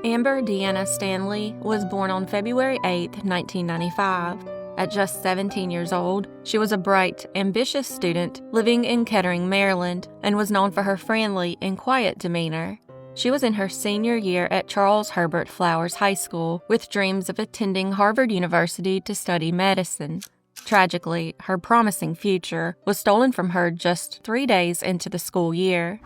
Amber Deanna Stanley was born on February 8, 1995. At just 17 years old, she was a bright, ambitious student living in Kettering, Maryland, and was known for her friendly and quiet demeanor. She was in her senior year at Charles Herbert Flowers High School with dreams of attending Harvard University to study medicine. Tragically, her promising future was stolen from her just 3 days into the school year.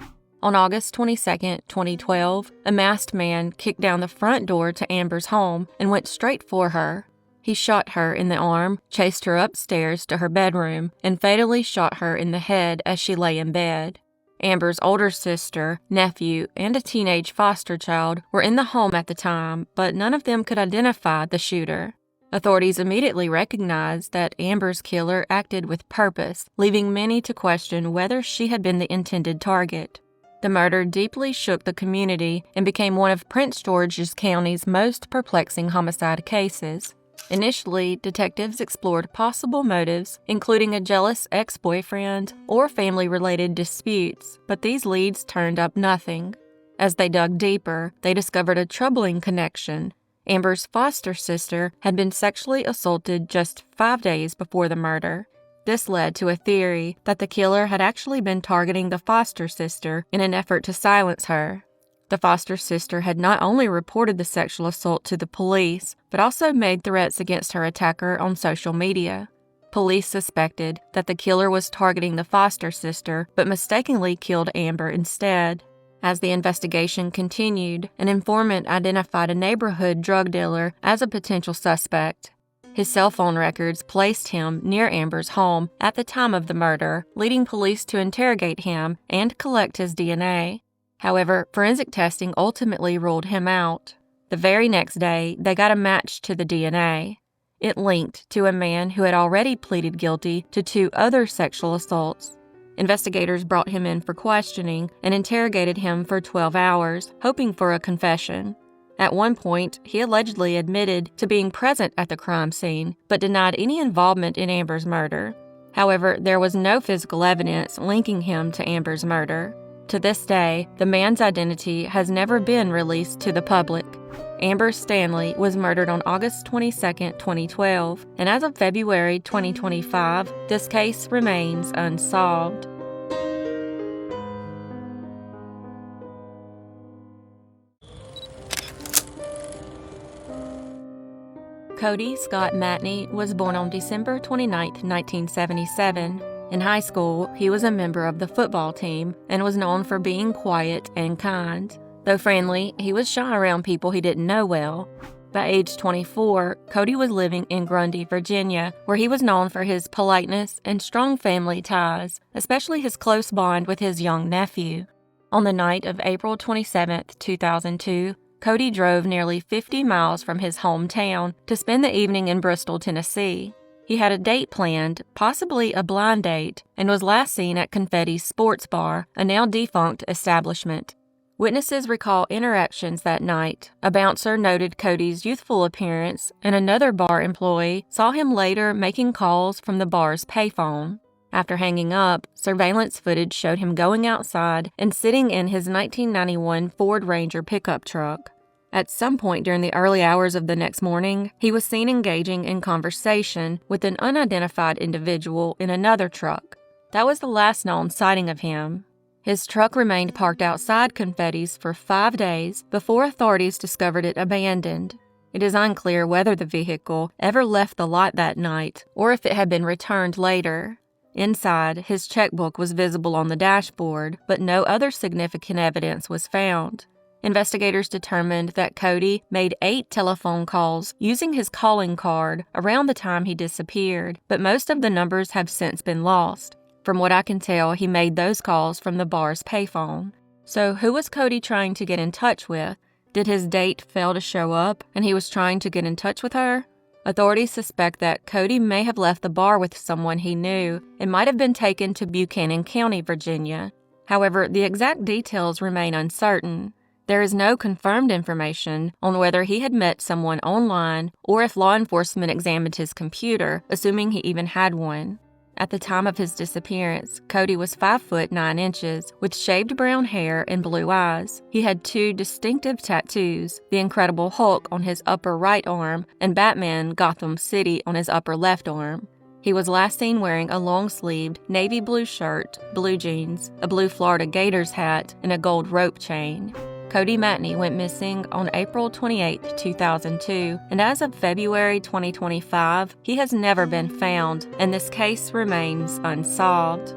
On August 22, 2012, a masked man kicked down the front door to Amber's home and went straight for her. He shot her in the arm, chased her upstairs to her bedroom, and fatally shot her in the head as she lay in bed. Amber's older sister, nephew, and a teenage foster child were in the home at the time, but none of them could identify the shooter. Authorities immediately recognized that Amber's killer acted with purpose, leaving many to question whether she had been the intended target. The murder deeply shook the community and became one of Prince George's County's most perplexing homicide cases. Initially, detectives explored possible motives, including a jealous ex-boyfriend or family-related disputes, but these leads turned up nothing. As they dug deeper, they discovered a troubling connection. Amber's foster sister had been sexually assaulted just 5 days before the murder. This led to a theory that the killer had actually been targeting the foster sister in an effort to silence her. The foster sister had not only reported the sexual assault to the police, but also made threats against her attacker on social media. Police suspected that the killer was targeting the foster sister, but mistakenly killed Amber instead. As the investigation continued, an informant identified a neighborhood drug dealer as a potential suspect. His cell phone records placed him near Amber's home at the time of the murder, leading police to interrogate him and collect his DNA. However, forensic testing ultimately ruled him out. The very next day, they got a match to the DNA. It linked to a man who had already pleaded guilty to 2 other sexual assaults. Investigators brought him in for questioning and interrogated him for 12 hours, hoping for a confession. At one point, he allegedly admitted to being present at the crime scene, but denied any involvement in Amber's murder. However, there was no physical evidence linking him to Amber's murder. To this day, the man's identity has never been released to the public. Amber Stanley was murdered on August 22, 2012, and as of February 2025, this case remains unsolved. Cody Scott Matney was born on December 29, 1977. In high school, he was a member of the football team and was known for being quiet and kind. Though friendly, he was shy around people he didn't know well. By age 24, Cody was living in Grundy, Virginia, where he was known for his politeness and strong family ties, especially his close bond with his young nephew. On the night of April 27, 2002, Cody drove nearly 50 miles from his hometown to spend the evening in Bristol, Tennessee. He had a date planned, possibly a blind date, and was last seen at Confetti's Sports Bar, a now defunct establishment. Witnesses recall interactions that night. A bouncer noted Cody's youthful appearance, and another bar employee saw him later making calls from the bar's payphone. After hanging up, surveillance footage showed him going outside and sitting in his 1991 Ford Ranger pickup truck. At some point during the early hours of the next morning, he was seen engaging in conversation with an unidentified individual in another truck. That was the last known sighting of him. His truck remained parked outside Confetti's for 5 days before authorities discovered it abandoned. It is unclear whether the vehicle ever left the lot that night or if it had been returned later. Inside, his checkbook was visible on the dashboard, but no other significant evidence was found. Investigators determined that Cody made 8 telephone calls using his calling card around the time he disappeared, but most of the numbers have since been lost. From what I can tell, he made those calls from the bar's payphone. So who was Cody trying to get in touch with? Did his date fail to show up and he was trying to get in touch with her? Authorities suspect that Cody may have left the bar with someone he knew and might have been taken to Buchanan County, Virginia. However, the exact details remain uncertain. There is no confirmed information on whether he had met someone online or if law enforcement examined his computer, assuming he even had one. At the time of his disappearance, Cody was 5 foot 9 inches, with shaved brown hair and blue eyes. He had 2 distinctive tattoos, the Incredible Hulk on his upper right arm and Batman Gotham City on his upper left arm. He was last seen wearing a long-sleeved navy blue shirt, blue jeans, a blue Florida Gators hat, and a gold rope chain. Cody Matney went missing on April 28, 2002, and as of February 2025, he has never been found, and this case remains unsolved.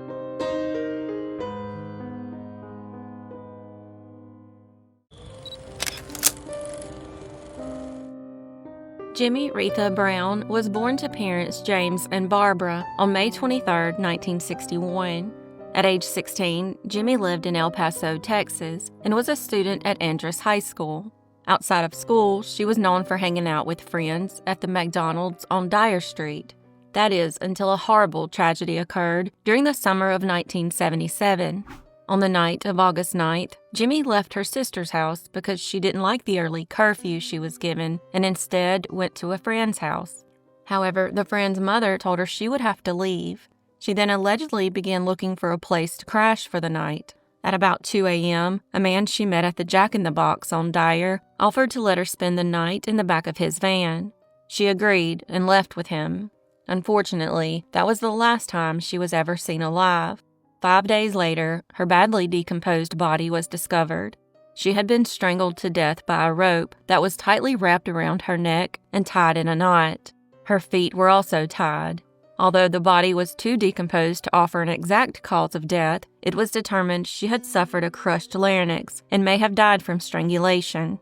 Jimmie Retha Brown was born to parents James and Barbara on May 23, 1961. At age 16, Jimmie lived in El Paso, Texas, and was a student at Andrus High School. Outside of school, she was known for hanging out with friends at the McDonald's on Dyer Street. That is, until a horrible tragedy occurred during the summer of 1977. On the night of August 9th, Jimmie left her sister's house because she didn't like the early curfew she was given and instead went to a friend's house. However, the friend's mother told her she would have to leave. She then allegedly began looking for a place to crash for the night. At about 2 a.m., a man she met at the Jack in the Box on Dyer offered to let her spend the night in the back of his van. She agreed and left with him. Unfortunately, that was the last time she was ever seen alive. 5 days later, her badly decomposed body was discovered. She had been strangled to death by a rope that was tightly wrapped around her neck and tied in a knot. Her feet were also tied. Although the body was too decomposed to offer an exact cause of death, it was determined she had suffered a crushed larynx and may have died from strangulation.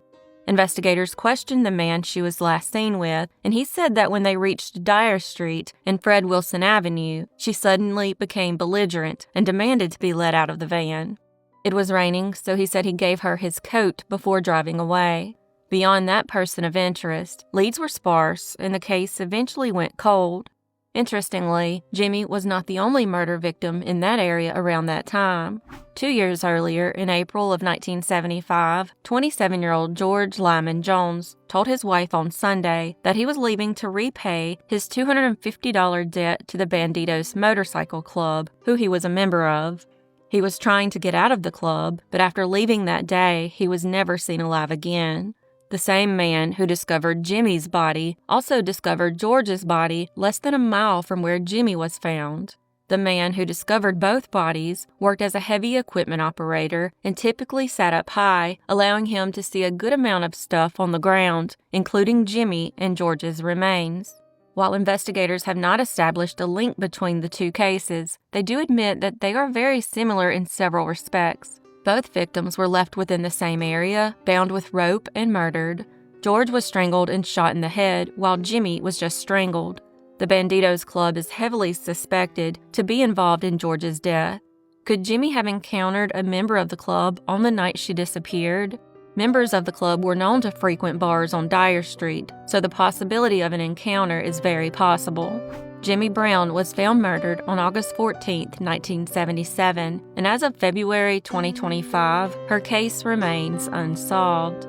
Investigators questioned the man she was last seen with, and he said that when they reached Dyer Street and Fred Wilson Avenue, she suddenly became belligerent and demanded to be let out of the van. It was raining, so he said he gave her his coat before driving away. Beyond that person of interest, leads were sparse, and the case eventually went cold. Interestingly, Jimmie was not the only murder victim in that area around that time. 2 years earlier, in April of 1975, 27-year-old George Lyman Jones told his wife on Sunday that he was leaving to repay his $250 debt to the Bandidos Motorcycle Club, who he was a member of. He was trying to get out of the club, but after leaving that day, he was never seen alive again. The same man who discovered Jimmie's body also discovered George's body less than a mile from where Jimmie was found. The man who discovered both bodies worked as a heavy equipment operator and typically sat up high, allowing him to see a good amount of stuff on the ground, including Jimmie and George's remains. While investigators have not established a link between the two cases, they do admit that they are very similar in several respects. Both victims were left within the same area, bound with rope and murdered. George was strangled and shot in the head, while Jimmie was just strangled. The Bandidos Club is heavily suspected to be involved in George's death. Could Jimmie have encountered a member of the club on the night she disappeared? Members of the club were known to frequent bars on Dyer Street, so the possibility of an encounter is very possible. Jimmie Brown was found murdered on August 14, 1977, and as of February 2025, her case remains unsolved.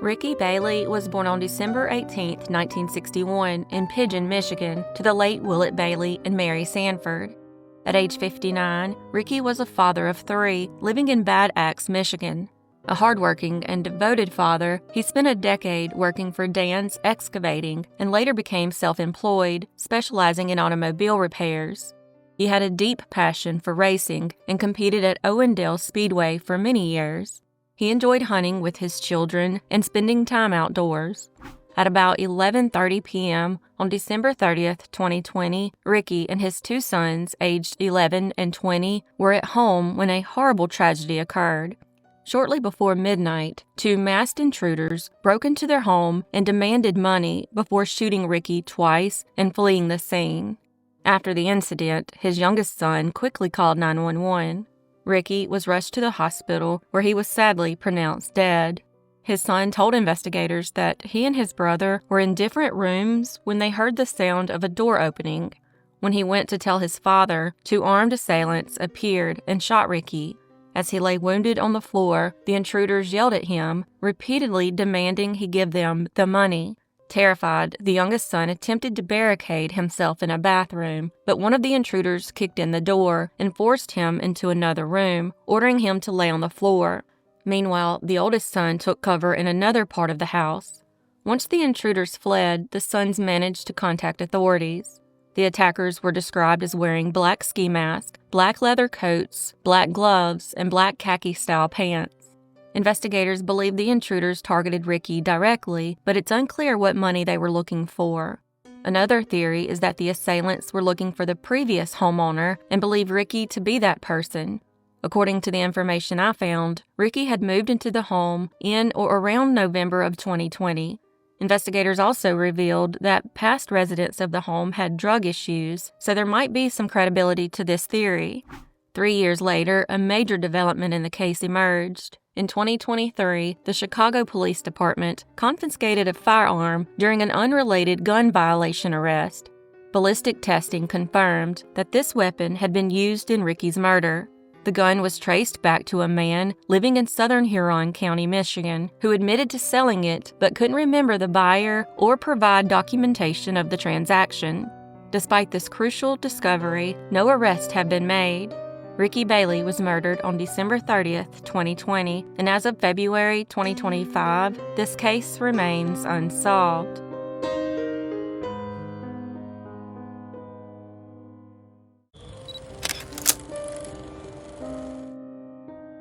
Ricky Bailey was born on December 18, 1961, in Pigeon, Michigan, to the late Willett Bailey and Mary Sanford. At age 59, Ricky was a father of 3, living in Bad Axe, Michigan. A hardworking and devoted father, he spent a decade working for Dan's Excavating and later became self-employed, specializing in automobile repairs. He had a deep passion for racing and competed at Owendale Speedway for many years. He enjoyed hunting with his children and spending time outdoors. At about 11:30 p.m. on December 30th, 2020, Ricky and his 2 sons, aged 11 and 20, were at home when a horrible tragedy occurred. Shortly before midnight, 2 masked intruders broke into their home and demanded money before shooting Ricky twice and fleeing the scene. After the incident, his youngest son quickly called 911. Ricky was rushed to the hospital, where he was sadly pronounced dead. His son told investigators that he and his brother were in different rooms when they heard the sound of a door opening. When he went to tell his father, 2 armed assailants appeared and shot Ricky. As he lay wounded on the floor, the intruders yelled at him, repeatedly demanding he give them the money. Terrified, the youngest son attempted to barricade himself in a bathroom, but one of the intruders kicked in the door and forced him into another room, ordering him to lay on the floor. Meanwhile, the oldest son took cover in another part of the house. Once the intruders fled, the sons managed to contact authorities. The attackers were described as wearing black ski masks, black leather coats, black gloves, and black khaki-style pants. Investigators believe the intruders targeted Ricky directly, but it's unclear what money they were looking for. Another theory is that the assailants were looking for the previous homeowner and believe Ricky to be that person. According to the information I found, Ricky had moved into the home in or around November of 2020. Investigators also revealed that past residents of the home had drug issues, so there might be some credibility to this theory. 3 years later, a major development in the case emerged. In 2023, the Chicago Police Department confiscated a firearm during an unrelated gun violation arrest. Ballistic testing confirmed that this weapon had been used in Ricky's murder. The gun was traced back to a man living in southern Huron County, Michigan, who admitted to selling it but couldn't remember the buyer or provide documentation of the transaction. Despite this crucial discovery, no arrests have been made. Ricky Bailey was murdered on December 30th, 2020, and as of February 2025, this case remains unsolved.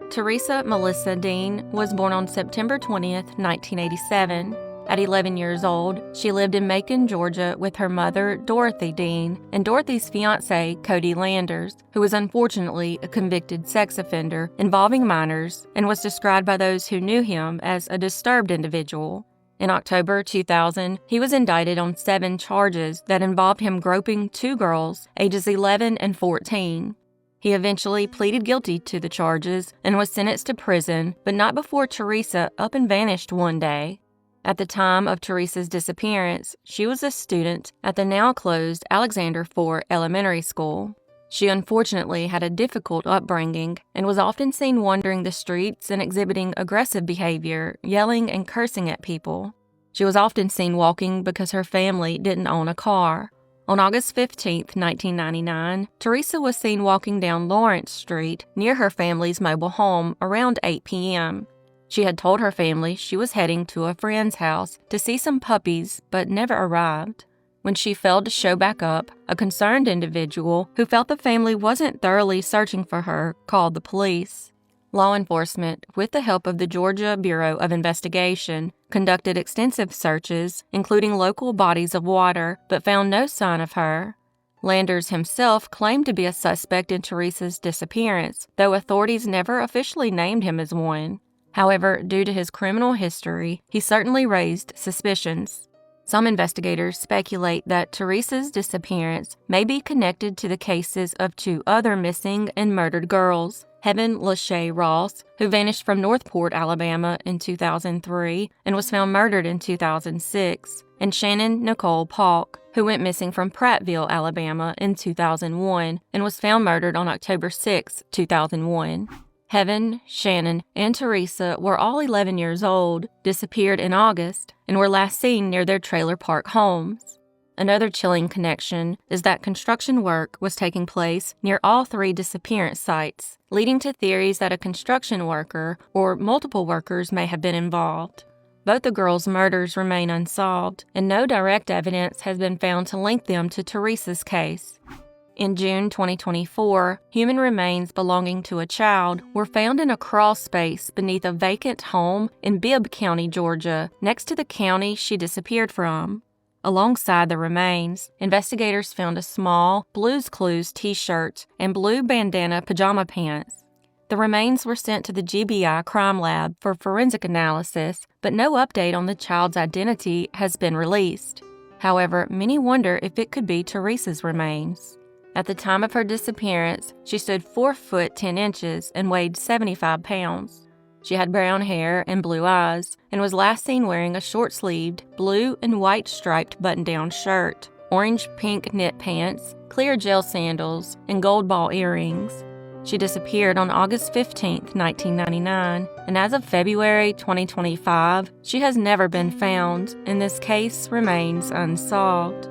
Teresa Melissa Dean was born on September 20th, 1987. At 11 years old, she lived in Macon, Georgia with her mother, Dorothy Dean, and Dorothy's fiancé, Cody Landers, who was unfortunately a convicted sex offender involving minors and was described by those who knew him as a disturbed individual. In October 2000, he was indicted on 7 charges that involved him groping 2 girls, ages 11 and 14. He eventually pleaded guilty to the charges and was sentenced to prison, but not before Teresa up and vanished one day. At the time of Teresa's disappearance, she was a student at the now-closed Alexander Fort Elementary School. She unfortunately had a difficult upbringing and was often seen wandering the streets and exhibiting aggressive behavior, yelling and cursing at people. She was often seen walking because her family didn't own a car. On August 15, 1999, Teresa was seen walking down Lawrence Street near her family's mobile home around 8 p.m. She had told her family she was heading to a friend's house to see some puppies, but never arrived. When she failed to show back up, a concerned individual who felt the family wasn't thoroughly searching for her called the police. Law enforcement, with the help of the Georgia Bureau of Investigation, conducted extensive searches, including local bodies of water, but found no sign of her. Landers himself claimed to be a suspect in Teresa's disappearance, though authorities never officially named him as one. However, due to his criminal history, he certainly raised suspicions. Some investigators speculate that Teresa's disappearance may be connected to the cases of 2 other missing and murdered girls, Heaven Lachey Ross, who vanished from Northport, Alabama in 2003 and was found murdered in 2006, and Shannon Nicole Paulk, who went missing from Prattville, Alabama in 2001 and was found murdered on October 6, 2001. Heaven, Shannon, and Teresa were all 11 years old, disappeared in August, and were last seen near their trailer park homes. Another chilling connection is that construction work was taking place near all 3 disappearance sites, leading to theories that a construction worker or multiple workers may have been involved. Both the girls' murders remain unsolved, and no direct evidence has been found to link them to Teresa's case. In June 2024, human remains belonging to a child were found in a crawl space beneath a vacant home in Bibb County, Georgia, next to the county she disappeared from. Alongside the remains, investigators found a small Blue's Clues t-shirt and blue bandana pajama pants. The remains were sent to the GBI crime lab for forensic analysis, but no update on the child's identity has been released. However, many wonder if it could be Teresa's remains. At the time of her disappearance, she stood 4 foot 10 inches and weighed 75 pounds. She had brown hair and blue eyes and was last seen wearing a short-sleeved, blue and white striped button-down shirt, orange-pink knit pants, clear gel sandals, and gold ball earrings. She disappeared on August 15, 1999, and as of February 2025, she has never been found, and this case remains unsolved.